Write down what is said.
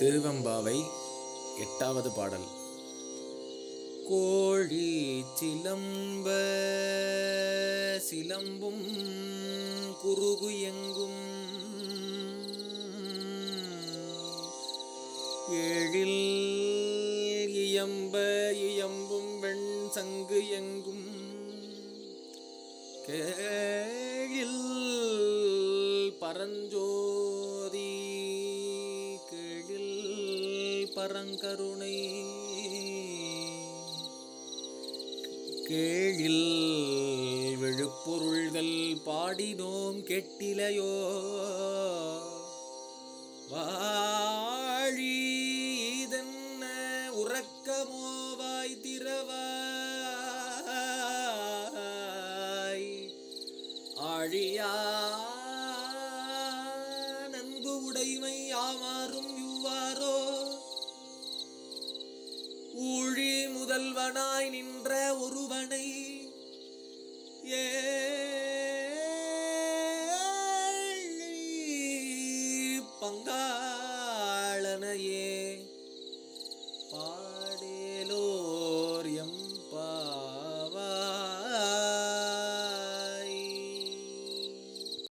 திருவெம்பாவை 8வது பாடல். கோழி சிலம்ப சிலம்பும் குருகு எங்கும் ஏழில் இயம்ப இயம்பும் வெண் சங்கு எங்கும் கேழில் பரஞ்சோதி கேழில் பரங்கருணை கேழில் விழுப்பொருள்கள் பாடினோம் கெட்டிலையோ வாழி இதென்ன உறக்கமோ வாய் திறவாய் ஆழியா நன்பு உடைமை யாமாறும் இவ்வாறோ ஊழி முதல்வனாய் நின்ற ஒருவனை பங்கா